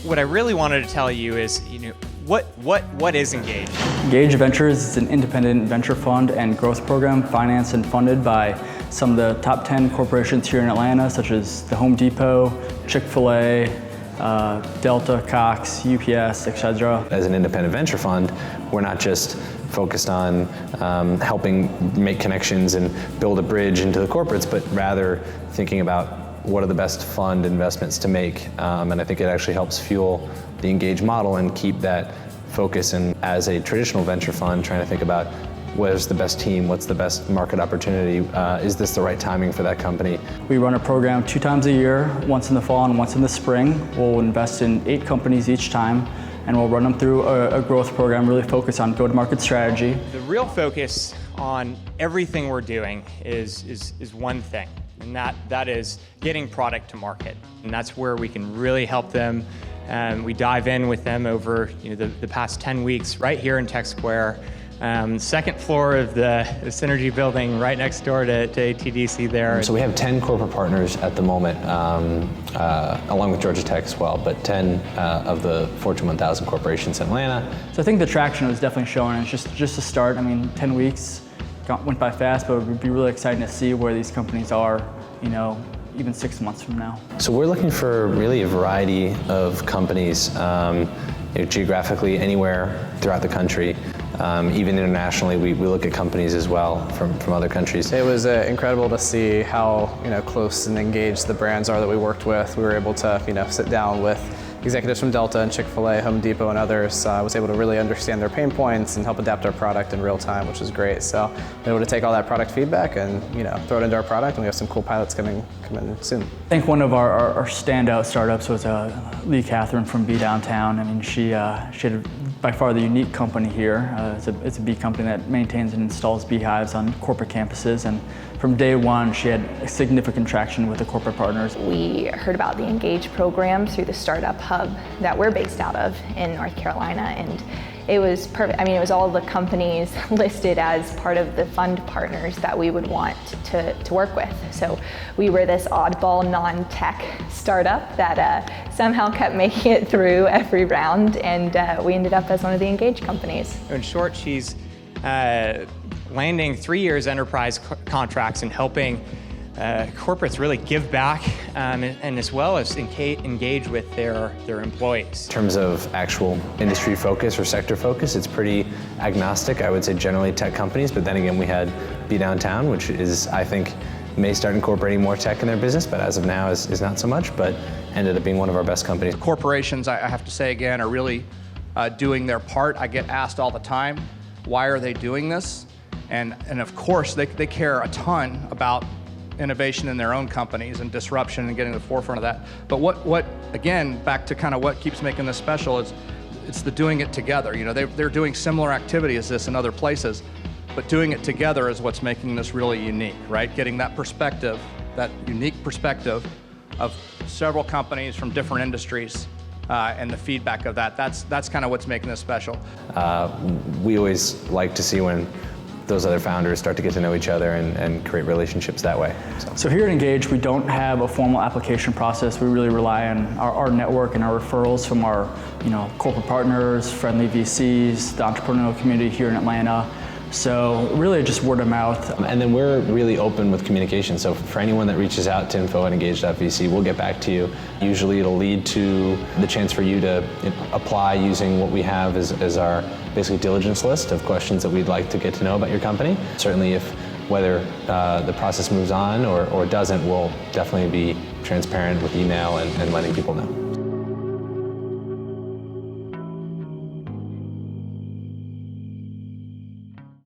what I really wanted to tell you is, what is Engage? Engage Ventures is an independent venture fund and growth program financed and funded by some of the top 10 corporations here in Atlanta, such as the Home Depot, Chick-fil-A, Delta, Cox, UPS, etc. As an independent venture fund, we're not just focused on helping make connections and build a bridge into the corporates, but rather thinking about what are the best fund investments to make. And I think it actually helps fuel the Engage model and keep that focus. And as a traditional venture fund, trying to think about where's the best team, what's the best market opportunity, is this the right timing for that company? We run a program 2 times a year, once in the fall and once in the spring. We'll invest in 8 companies each time, and we'll run them through a growth program, really focus on go-to-market strategy. The real focus on everything we're doing is one thing, and that is getting product to market. And that's where we can really help them. We dive in with them over the past 10 weeks right here in Tech Square. Second floor of the Synergy building right next door to AT&T there. So we have 10 corporate partners at the moment, along with Georgia Tech as well, but 10 of the Fortune 1000 corporations in Atlanta. So I think the traction was definitely showing. It's just a start. I mean, 10 weeks went by fast, but it would be really exciting to see where these companies are, even 6 months from now. So we're looking for really a variety of companies, geographically anywhere throughout the country. Even internationally, we look at companies as well from other countries. It was incredible to see how close and engaged the brands are that we worked with. We were able to sit down with executives from Delta and Chick-fil-A, Home Depot, and others. I was able to really understand their pain points and help adapt our product in real time, which was great. So we were able to take all that product feedback and throw it into our product, and we have some cool pilots coming in soon. I think one of our standout startups was Leigh-Kathryn from Be Downtown. I mean, she had by far the unique company here. It's a bee company that maintains and installs beehives on corporate campuses, and from day one she had significant traction with the corporate partners. We heard about the Engage program through the startup hub that we're based out of in North Carolina, and it was perfect. I mean, it was all the companies listed as part of the fund partners that we would want to work with. So we were this oddball non-tech startup that somehow kept making it through every round, and we ended up as one of the Engage companies. In short, she's landing 3 years enterprise contracts and helping corporates really give back and as well as engage with their employees. In terms of actual industry focus or sector focus, it's pretty agnostic. I would say generally tech companies, but then again we had Be Downtown, which is, I think, may start incorporating more tech in their business, but as of now is not so much, but ended up being one of our best companies. Corporations, I have to say again, are really doing their part. I get asked all the time, why are they doing this? And of course they care a ton about innovation in their own companies and disruption and getting to the forefront of that. But what again, back to kind of what keeps making this special is it's the doing it together. They're doing similar activity as this in other places, but doing it together is what's making this really unique, right? Getting that perspective, that unique perspective of several companies from different industries and the feedback of that. That's kind of what's making this special. We always like to see when those other founders start to get to know each other and create relationships that way. So here at Engage, we don't have a formal application process. We really rely on our network and our referrals from our corporate partners, friendly VCs, the entrepreneurial community here in Atlanta. So really just word of mouth. And then we're really open with communication. So for anyone that reaches out to info@engage.vc, we'll get back to you. Usually it'll lead to the chance for you to apply using what we have as our basically diligence list of questions that we'd like to get to know about your company. Certainly whether the process moves on or doesn't, we'll definitely be transparent with email and letting people know.